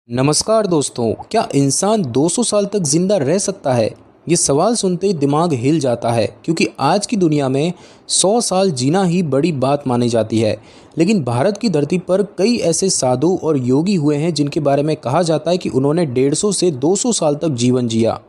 नमस्कार दोस्तों, क्या इंसान 200 साल तक जिंदा रह सकता है? ये सवाल सुनते ही दिमाग हिल जाता है क्योंकि आज की दुनिया में 100 साल जीना ही बड़ी बात मानी जाती है। लेकिन भारत की धरती पर कई ऐसे साधु और योगी हुए हैं जिनके बारे में कहा जाता है कि उन्होंने 150 से 200 साल तक जीवन जिया।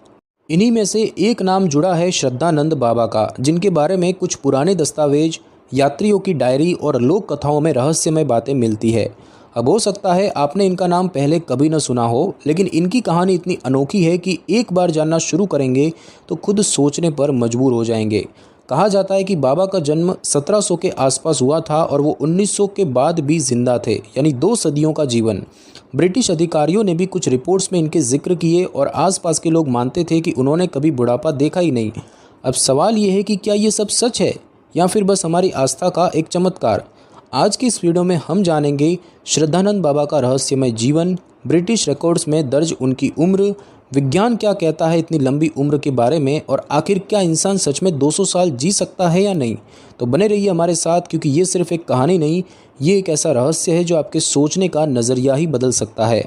इन्हीं में से एक नाम जुड़ा है श्रद्धानंद बाबा का, जिनके बारे में कुछ पुराने दस्तावेज, यात्रियों की डायरी और लोक कथाओं में रहस्यमय बातें मिलती है। अब हो सकता है आपने इनका नाम पहले कभी न सुना हो, लेकिन इनकी कहानी इतनी अनोखी है कि एक बार जानना शुरू करेंगे तो खुद सोचने पर मजबूर हो जाएंगे। कहा जाता है कि बाबा का जन्म 1700 के आसपास हुआ था और वो 1900 के बाद भी जिंदा थे, यानी 2 सदियों का जीवन। ब्रिटिश अधिकारियों ने भी कुछ रिपोर्ट्स में इनके जिक्र किए और आसपास के लोग मानते थे कि उन्होंने कभी बुढ़ापा देखा ही नहीं। अब सवाल ये है कि क्या ये सब सच है या फिर बस हमारी आस्था का एक चमत्कार। आज की इस वीडियो में हम जानेंगे श्रद्धानंद बाबा का रहस्यमय जीवन, ब्रिटिश रिकॉर्ड्स में दर्ज उनकी उम्र, विज्ञान क्या कहता है इतनी लंबी उम्र के बारे में, और आखिर क्या इंसान सच में 200 साल जी सकता है या नहीं। तो बने रहिए हमारे साथ, क्योंकि ये सिर्फ एक कहानी नहीं, ये एक ऐसा रहस्य है जो आपके सोचने का नज़रिया ही बदल सकता है।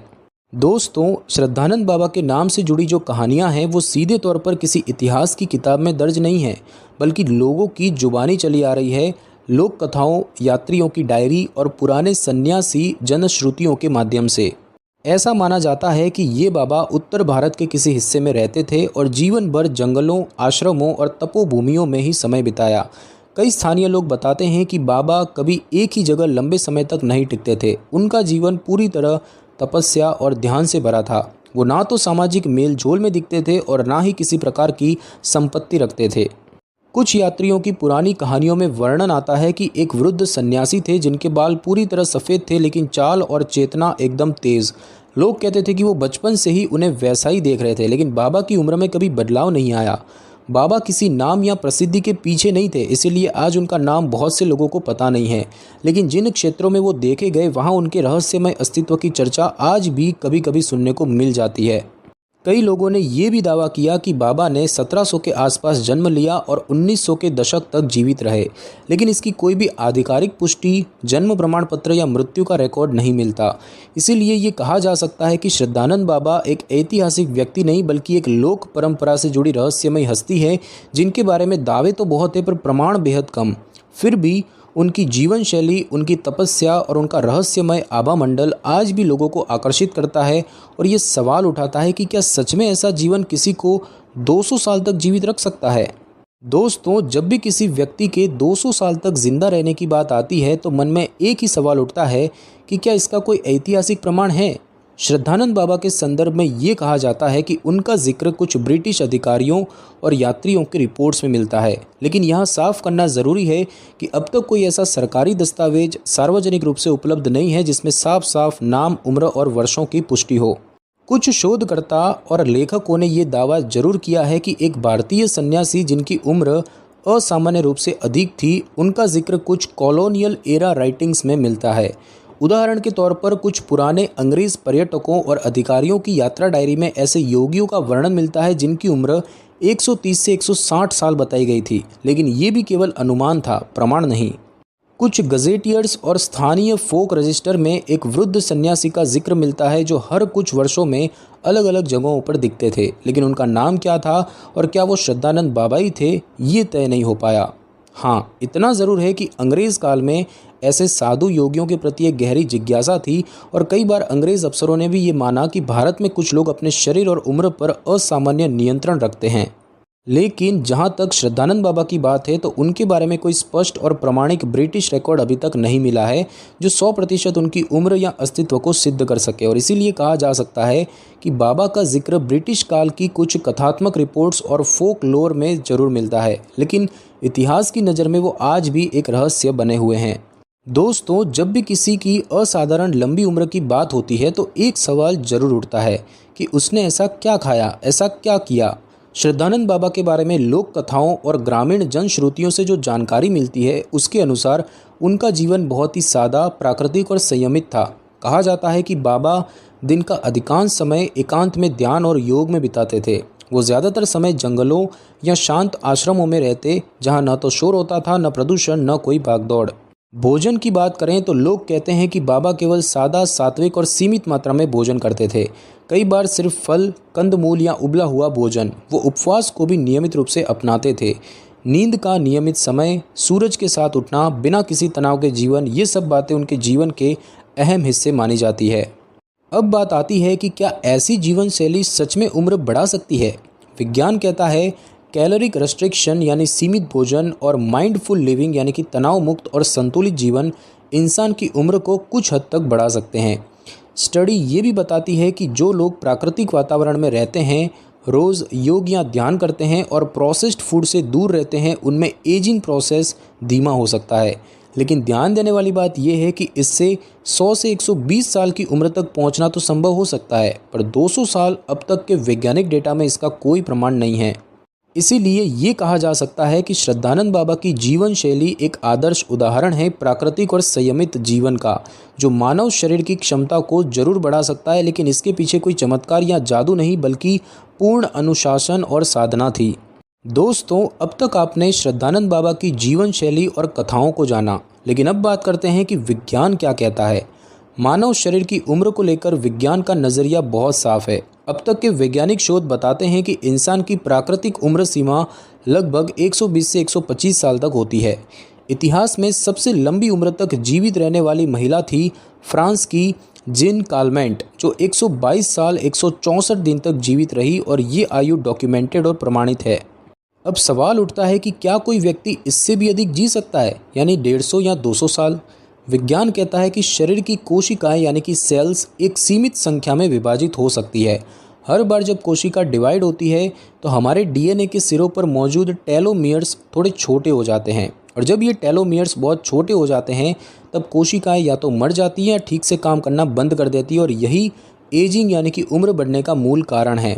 दोस्तों, श्रद्धानंद बाबा के नाम से जुड़ी जो कहानियाँ हैं वो सीधे तौर पर किसी इतिहास की किताब में दर्ज नहीं है, बल्कि लोगों की जुबानी चली आ रही है, लोक कथाओं, यात्रियों की डायरी और पुराने सन्यासी जनश्रुतियों के माध्यम से। ऐसा माना जाता है कि ये बाबा उत्तर भारत के किसी हिस्से में रहते थे और जीवन भर जंगलों, आश्रमों और तपोभूमियों में ही समय बिताया। कई स्थानीय लोग बताते हैं कि बाबा कभी एक ही जगह लंबे समय तक नहीं टिकते थे। उनका जीवन पूरी तरह तपस्या और ध्यान से भरा था। वो ना तो सामाजिक मेल जोल में दिखते थे और ना ही किसी प्रकार की संपत्ति रखते थे। कुछ यात्रियों की पुरानी कहानियों में वर्णन आता है कि एक वृद्ध सन्यासी थे जिनके बाल पूरी तरह सफ़ेद थे, लेकिन चाल और चेतना एकदम तेज़। लोग कहते थे कि वो बचपन से ही उन्हें वैसा ही देख रहे थे, लेकिन बाबा की उम्र में कभी बदलाव नहीं आया। बाबा किसी नाम या प्रसिद्धि के पीछे नहीं थे, इसीलिए आज उनका नाम बहुत से लोगों को पता नहीं है। लेकिन जिन क्षेत्रों में वो देखे गए, वहाँ उनके रहस्यमय अस्तित्व की चर्चा आज भी कभी कभी सुनने को मिल जाती है। कई लोगों ने ये भी दावा किया कि बाबा ने 1700 के आसपास जन्म लिया और 1900 के दशक तक जीवित रहे, लेकिन इसकी कोई भी आधिकारिक पुष्टि, जन्म प्रमाण पत्र या मृत्यु का रिकॉर्ड नहीं मिलता। इसीलिए ये कहा जा सकता है कि श्रद्धानंद बाबा एक ऐतिहासिक व्यक्ति नहीं, बल्कि एक लोक परंपरा से जुड़ी रहस्यमय हस्ती है, जिनके बारे में दावे तो बहुत है पर प्रमाण बेहद कम। फिर भी उनकी जीवन शैली, उनकी तपस्या और उनका रहस्यमय आभा मंडल आज भी लोगों को आकर्षित करता है और ये सवाल उठाता है कि क्या सच में ऐसा जीवन किसी को 200 साल तक जीवित रख सकता है। दोस्तों, जब भी किसी व्यक्ति के 200 साल तक जिंदा रहने की बात आती है तो मन में एक ही सवाल उठता है कि क्या इसका कोई ऐतिहासिक प्रमाण है। श्रद्धानंद बाबा के संदर्भ में ये कहा जाता है कि उनका जिक्र कुछ ब्रिटिश अधिकारियों और यात्रियों की रिपोर्ट्स में मिलता है, लेकिन यहाँ साफ करना ज़रूरी है कि अब तक कोई ऐसा सरकारी दस्तावेज सार्वजनिक रूप से उपलब्ध नहीं है जिसमें साफ साफ नाम, उम्र और वर्षों की पुष्टि हो। कुछ शोधकर्ता और लेखकों ने ये दावा जरूर किया है कि एक भारतीय सन्यासी जिनकी उम्र असामान्य रूप से अधिक थी, उनका जिक्र कुछ कॉलोनियल एरा राइटिंग्स में मिलता है। उदाहरण के तौर पर कुछ पुराने अंग्रेज पर्यटकों और अधिकारियों की यात्रा डायरी में ऐसे योगियों का वर्णन मिलता है जिनकी उम्र 130 से 160 साल बताई गई थी, लेकिन ये भी केवल अनुमान था, प्रमाण नहीं। कुछ गजेटियर्स और स्थानीय फोक रजिस्टर में एक वृद्ध सन्यासी का जिक्र मिलता है जो हर कुछ वर्षों में अलग अलग जगहों पर दिखते थे, लेकिन उनका नाम क्या था और क्या वो श्रद्धानंद बाबा ही थे, ये तय नहीं हो पाया। हाँ, इतना ज़रूर है कि अंग्रेज़ काल में ऐसे साधु योगियों के प्रति एक गहरी जिज्ञासा थी और कई बार अंग्रेज़ अफसरों ने भी ये माना कि भारत में कुछ लोग अपने शरीर और उम्र पर असामान्य नियंत्रण रखते हैं। लेकिन जहाँ तक श्रद्धानंद बाबा की बात है तो उनके बारे में कोई स्पष्ट और प्रामाणिक ब्रिटिश रिकॉर्ड अभी तक नहीं मिला है जो 100% उनकी उम्र या अस्तित्व को सिद्ध कर सके, और इसीलिए कहा जा सकता है कि बाबा का जिक्र ब्रिटिश काल की कुछ कथात्मक रिपोर्ट्स और फोक लोर में जरूर मिलता है, लेकिन इतिहास की नज़र में वो आज भी एक रहस्य बने हुए हैं। दोस्तों, जब भी किसी की असाधारण लंबी उम्र की बात होती है तो एक सवाल जरूर उठता है कि उसने ऐसा क्या खाया, ऐसा क्या किया। श्रद्धानंद बाबा के बारे में लोक कथाओं और ग्रामीण जनश्रुतियों से जो जानकारी मिलती है उसके अनुसार उनका जीवन बहुत ही सादा, प्राकृतिक और संयमित था। कहा जाता है कि बाबा दिन का अधिकांश समय एकांत में ध्यान और योग में बिताते थे। वो ज़्यादातर समय जंगलों या शांत आश्रमों में रहते, जहाँ न तो शोर होता था, न प्रदूषण, न कोई भागदौड़। भोजन की बात करें तो लोग कहते हैं कि बाबा केवल सादा, सात्विक और सीमित मात्रा में भोजन करते थे। कई बार सिर्फ फल, कंदमूल या उबला हुआ भोजन। वो उपवास को भी नियमित रूप से अपनाते थे। नींद का नियमित समय, सूरज के साथ उठना, बिना किसी तनाव के जीवन, ये सब बातें उनके जीवन के अहम हिस्से मानी जाती है। अब बात आती है कि क्या ऐसी जीवन शैली सच में उम्र बढ़ा सकती है। विज्ञान कहता है कैलोरिक रेस्ट्रिक्शन यानी सीमित भोजन और माइंडफुल लिविंग यानी कि तनाव मुक्त और संतुलित जीवन इंसान की उम्र को कुछ हद तक बढ़ा सकते हैं। स्टडी ये भी बताती है कि जो लोग प्राकृतिक वातावरण में रहते हैं, रोज़ योग या ध्यान करते हैं और प्रोसेस्ड फूड से दूर रहते हैं, उनमें एजिंग प्रोसेस धीमा हो सकता है। लेकिन ध्यान देने वाली बात यह है कि इससे 100 से 120 साल की उम्र तक पहुंचना तो संभव हो सकता है, पर 200 साल अब तक के वैज्ञानिक डेटा में इसका कोई प्रमाण नहीं है। इसीलिए ये कहा जा सकता है कि श्रद्धानंद बाबा की जीवन शैली एक आदर्श उदाहरण है प्राकृतिक और संयमित जीवन का, जो मानव शरीर की क्षमता को जरूर बढ़ा सकता है, लेकिन इसके पीछे कोई चमत्कार या जादू नहीं, बल्कि पूर्ण अनुशासन और साधना थी। दोस्तों, अब तक आपने श्रद्धानंद बाबा की जीवन शैली और कथाओं को जाना, लेकिन अब बात करते हैं कि विज्ञान क्या कहता है। मानव शरीर की उम्र को लेकर विज्ञान का नज़रिया बहुत साफ है। अब तक के वैज्ञानिक शोध बताते हैं कि इंसान की प्राकृतिक उम्र सीमा लगभग 120 से 125 साल तक होती है। इतिहास में सबसे लंबी उम्र तक जीवित रहने वाली महिला थी फ्रांस की जीन कालमेंट, जो 122 साल 164 दिन तक जीवित रही, और ये आयु डॉक्यूमेंटेड और प्रमाणित है। अब सवाल उठता है कि क्या कोई व्यक्ति इससे भी अधिक जी सकता है, यानी 150 या 200 साल। विज्ञान कहता है कि शरीर की कोशिकाएं यानी कि सेल्स एक सीमित संख्या में विभाजित हो सकती है। हर बार जब कोशिका डिवाइड होती है तो हमारे डीएनए के सिरों पर मौजूद टेलोमियर्स थोड़े छोटे हो जाते हैं, और जब ये टेलोमियर्स बहुत छोटे हो जाते हैं तब कोशिकाएं या तो मर जाती हैं या ठीक से काम करना बंद कर देती है, और यही एजिंग यानी कि उम्र बढ़ने का मूल कारण है।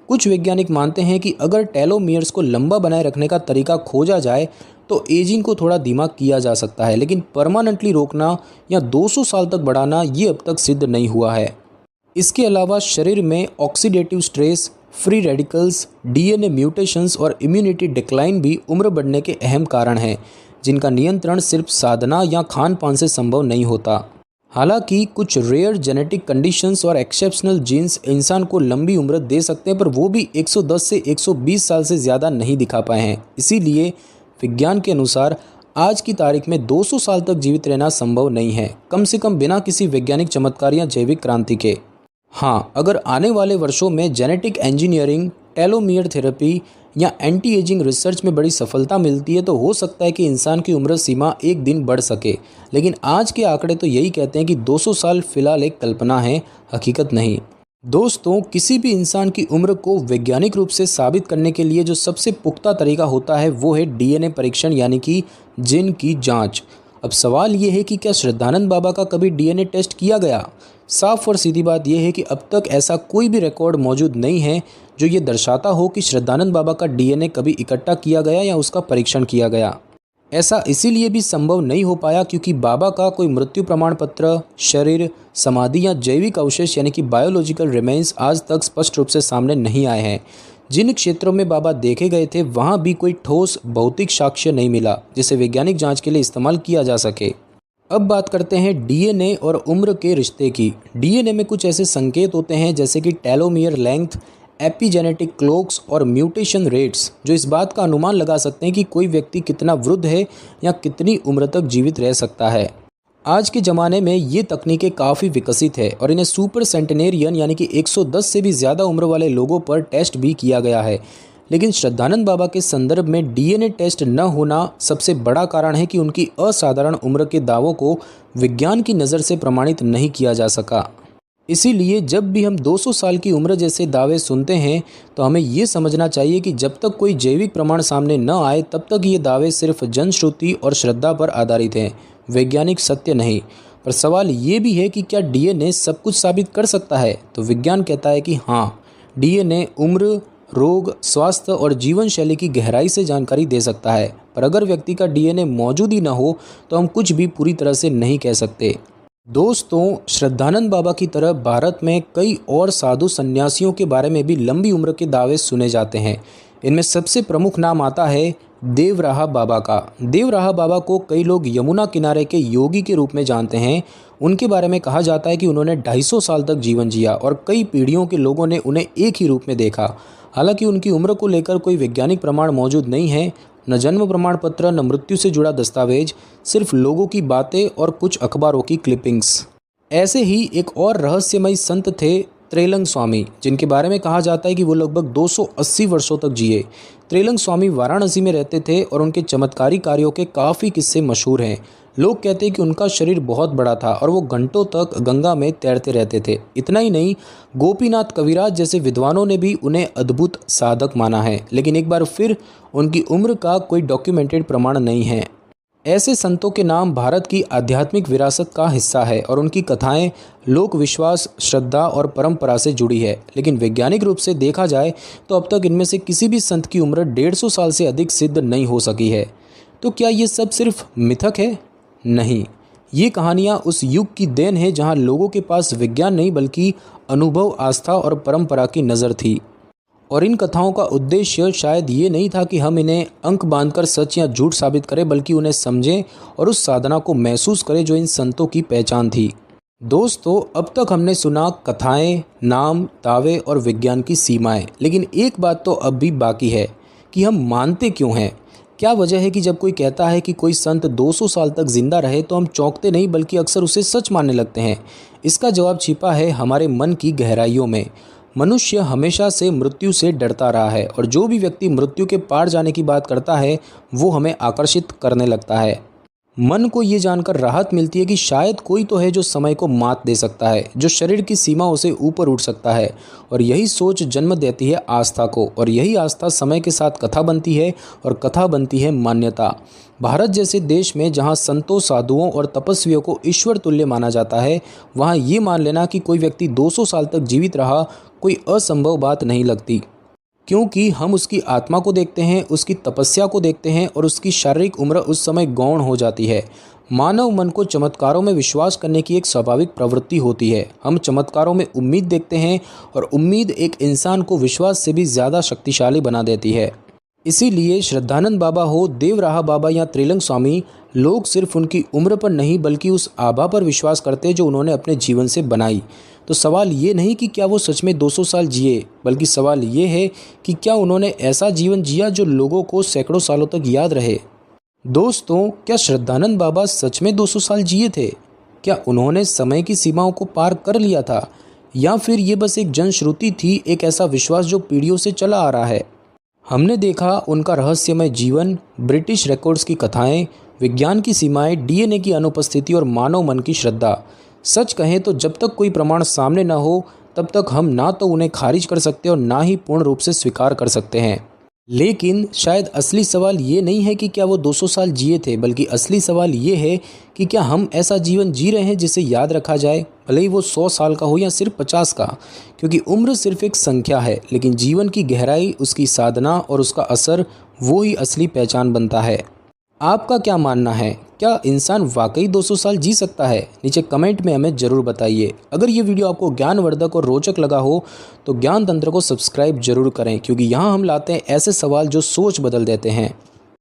कुछ वैज्ञानिक मानते हैं कि अगर टेलोमियर्स को लंबा बनाए रखने का तरीका खोजा जाए तो एजिंग को थोड़ा धीमा किया जा सकता है, लेकिन परमानेंटली रोकना या 200 साल तक बढ़ाना ये अब तक सिद्ध नहीं हुआ है। इसके अलावा शरीर में oxidative stress, free radicals, DNA mutations और इम्यूनिटी डिक्लाइन भी उम्र बढ़ने के अहम कारण हैं, जिनका नियंत्रण सिर्फ साधना या खान पान से संभव नहीं होता। हालांकि कुछ रेयर जेनेटिक कंडीशंस और एक्सेप्शनल जीन्स इंसान को लंबी उम्र दे सकते हैं, पर वो भी 110 से 120 साल से ज़्यादा नहीं दिखा पाए हैं। इसीलिए विज्ञान के अनुसार आज की तारीख में 200 साल तक जीवित रहना संभव नहीं है, कम से कम बिना किसी वैज्ञानिक चमत्कार या जैविक क्रांति के। हाँ, अगर आने वाले वर्षों में जेनेटिक इंजीनियरिंग, टेलोमियर थेरेपी या एंटी एजिंग रिसर्च में बड़ी सफलता मिलती है तो हो सकता है कि इंसान की उम्र सीमा एक दिन बढ़ सके, लेकिन आज के आंकड़े तो यही कहते हैं कि 200 साल फिलहाल एक कल्पना है, हकीकत नहीं। दोस्तों, किसी भी इंसान की उम्र को वैज्ञानिक रूप से साबित करने के लिए जो सबसे पुख्ता तरीका होता है वो है डीएनए परीक्षण यानी कि जीन की जांच। अब सवाल ये है कि क्या श्रद्धानंद बाबा का कभी डीएनए टेस्ट किया गया? साफ और सीधी बात यह है कि अब तक ऐसा कोई भी रिकॉर्ड मौजूद नहीं है जो ये दर्शाता हो कि श्रद्धानंद बाबा का डीएनए कभी इकट्ठा किया गया या उसका परीक्षण किया गया। ऐसा इसीलिए भी संभव नहीं हो पाया क्योंकि बाबा का कोई मृत्यु प्रमाण पत्र, शरीर, समाधि या जैविक अवशेष यानी कि बायोलॉजिकल रिमेन्स आज तक स्पष्ट रूप से सामने नहीं आए हैं। जिन क्षेत्रों में बाबा देखे गए थे वहाँ भी कोई ठोस भौतिक साक्ष्य नहीं मिला जिसे वैज्ञानिक जांच के लिए इस्तेमाल किया जा सके। अब बात करते हैं डीएनए और उम्र के रिश्ते की। डीएनए में कुछ ऐसे संकेत होते हैं जैसे कि टेलोमियर लेंथ, एपिजेनेटिक क्लॉक्स और म्यूटेशन रेट्स, जो इस बात का अनुमान लगा सकते हैं कि कोई व्यक्ति कितना वृद्ध है या कितनी उम्र तक जीवित रह सकता है। आज के ज़माने में ये तकनीकें काफ़ी विकसित है और इन्हें सुपर सेंटेनेरियन यानी कि 110 से भी ज़्यादा उम्र वाले लोगों पर टेस्ट भी किया गया है। लेकिन श्रद्धानंद बाबा के संदर्भ में डीएनए टेस्ट न होना सबसे बड़ा कारण है कि उनकी असाधारण उम्र के दावों को विज्ञान की नज़र से प्रमाणित नहीं किया जा सका। इसीलिए जब भी हम 200 साल की उम्र जैसे दावे सुनते हैं तो हमें ये समझना चाहिए कि जब तक कोई जैविक प्रमाण सामने न आए तब तक ये दावे सिर्फ जनश्रुति और श्रद्धा पर आधारित हैं, वैज्ञानिक सत्य नहीं। पर सवाल ये भी है कि क्या डीएनए सब कुछ साबित कर सकता है? तो विज्ञान कहता है कि हाँ, डीएनए उम्र, रोग, स्वास्थ्य और जीवन शैली की गहराई से जानकारी दे सकता है। पर अगर व्यक्ति का डीएनए मौजूद ही न हो तो हम कुछ भी पूरी तरह से नहीं कह सकते। दोस्तों, श्रद्धानंद बाबा की तरह भारत में कई और साधु सन्यासियों के बारे में भी लंबी उम्र के दावे सुने जाते हैं। इनमें सबसे प्रमुख नाम आता है देवराहा बाबा का। देवराहा बाबा को कई लोग यमुना किनारे के योगी के रूप में जानते हैं। उनके बारे में कहा जाता है कि उन्होंने 250 साल तक जीवन जिया और कई पीढ़ियों के लोगों ने उन्हें एक ही रूप में देखा। हालांकि उनकी उम्र को लेकर कोई वैज्ञानिक प्रमाण मौजूद नहीं है, न जन्म प्रमाण पत्र, न मृत्यु से जुड़ा दस्तावेज, सिर्फ लोगों की बातें और कुछ अखबारों की क्लिपिंग्स। ऐसे ही एक और रहस्यमयी संत थे त्रेलंग स्वामी, जिनके बारे में कहा जाता है कि वो लगभग 280 वर्षों तक जिए। त्रेलंग स्वामी वाराणसी में रहते थे और उनके चमत्कारी कार्यों के काफ़ी किस्से मशहूर हैं। लोग कहते हैं कि उनका शरीर बहुत बड़ा था और वो घंटों तक गंगा में तैरते रहते थे। इतना ही नहीं, गोपीनाथ कविराज जैसे विद्वानों ने भी उन्हें अद्भुत साधक माना है, लेकिन एक बार फिर उनकी उम्र का कोई डॉक्यूमेंटेड प्रमाण नहीं है। ऐसे संतों के नाम भारत की आध्यात्मिक विरासत का हिस्सा है और उनकी कथाएं लोक विश्वास, श्रद्धा और परंपरा से जुड़ी है। लेकिन वैज्ञानिक रूप से देखा जाए तो अब तक इनमें से किसी भी संत की उम्र 150 साल से अधिक सिद्ध नहीं हो सकी है। तो क्या ये सब सिर्फ मिथक है? नहीं, ये कहानियाँ उस युग की देन है जहाँ लोगों के पास विज्ञान नहीं बल्कि अनुभव, आस्था और परंपरा की नज़र थी। और इन कथाओं का उद्देश्य शायद ये नहीं था कि हम इन्हें अंक बांधकर सच या झूठ साबित करें, बल्कि उन्हें समझें और उस साधना को महसूस करें जो इन संतों की पहचान थी। दोस्तों, अब तक हमने सुना कथाएं, नाम, दावे और विज्ञान की सीमाएं, लेकिन एक बात तो अब भी बाकी है कि हम मानते क्यों हैं। क्या वजह है कि जब कोई कहता है कि कोई संत 200 साल तक जिंदा रहे तो हम चौंकते नहीं बल्कि अक्सर उसे सच मानने लगते हैं? इसका जवाब छिपा है हमारे मन की गहराइयों में। मनुष्य हमेशा से मृत्यु से डरता रहा है और जो भी व्यक्ति मृत्यु के पार जाने की बात करता है वो हमें आकर्षित करने लगता है। मन को ये जानकर राहत मिलती है कि शायद कोई तो है जो समय को मात दे सकता है, जो शरीर की सीमाओं से ऊपर उठ सकता है। और यही सोच जन्म देती है आस्था को, और यही आस्था समय के साथ कथा बनती है और कथा बनती है मान्यता। भारत जैसे देश में जहाँ संतों, साधुओं और तपस्वियों को ईश्वर तुल्य माना जाता है, वहाँ ये मान लेना कि कोई व्यक्ति 200 साल तक जीवित रहा कोई असंभव बात नहीं लगती, क्योंकि हम उसकी आत्मा को देखते हैं, उसकी तपस्या को देखते हैं और उसकी शारीरिक उम्र उस समय गौण हो जाती है। मानव मन को चमत्कारों में विश्वास करने की एक स्वाभाविक प्रवृत्ति होती है। हम चमत्कारों में उम्मीद देखते हैं और उम्मीद एक इंसान को विश्वास से भी ज़्यादा शक्तिशाली बना देती है। इसीलिए श्रद्धानंद बाबा हो, देवराहा बाबा या त्रिलंग स्वामी, लोग सिर्फ उनकी उम्र पर नहीं बल्कि उस आभा पर विश्वास करते जो उन्होंने अपने जीवन से बनाई। तो सवाल ये नहीं कि क्या वो सच में 200 साल जिए, बल्कि सवाल ये है कि क्या उन्होंने ऐसा जीवन जिया जो लोगों को सैकड़ों सालों तक याद रहे। दोस्तों, क्या श्रद्धानंद बाबा सच में 200 साल जिए थे? क्या उन्होंने समय की सीमाओं को पार कर लिया था, या फिर ये बस एक जनश्रुति थी, एक ऐसा विश्वास जो पीढ़ियों से चला आ रहा है? हमने देखा उनका रहस्यमय जीवन, ब्रिटिश रिकॉर्ड्स की कथाएं, विज्ञान की सीमाएं, डीएनए की अनुपस्थिति और मानव मन की श्रद्धा। सच कहें तो जब तक कोई प्रमाण सामने न हो तब तक हम ना तो उन्हें खारिज कर सकते और ना ही पूर्ण रूप से स्वीकार कर सकते हैं। लेकिन शायद असली सवाल ये नहीं है कि क्या वो 200 साल जिए थे, बल्कि असली सवाल ये है कि क्या हम ऐसा जीवन जी रहे हैं जिसे याद रखा जाए, भले ही वो 100 साल का हो या सिर्फ 50 का। क्योंकि उम्र सिर्फ एक संख्या है, लेकिन जीवन की गहराई, उसकी साधना और उसका असर, वो ही असली पहचान बनता है। आपका क्या मानना है? क्या इंसान वाकई 200 साल जी सकता है? नीचे कमेंट में हमें ज़रूर बताइए। अगर ये वीडियो आपको ज्ञानवर्धक और रोचक लगा हो तो ज्ञान तंत्र को सब्सक्राइब जरूर करें, क्योंकि यहाँ हम लाते हैं ऐसे सवाल जो सोच बदल देते हैं।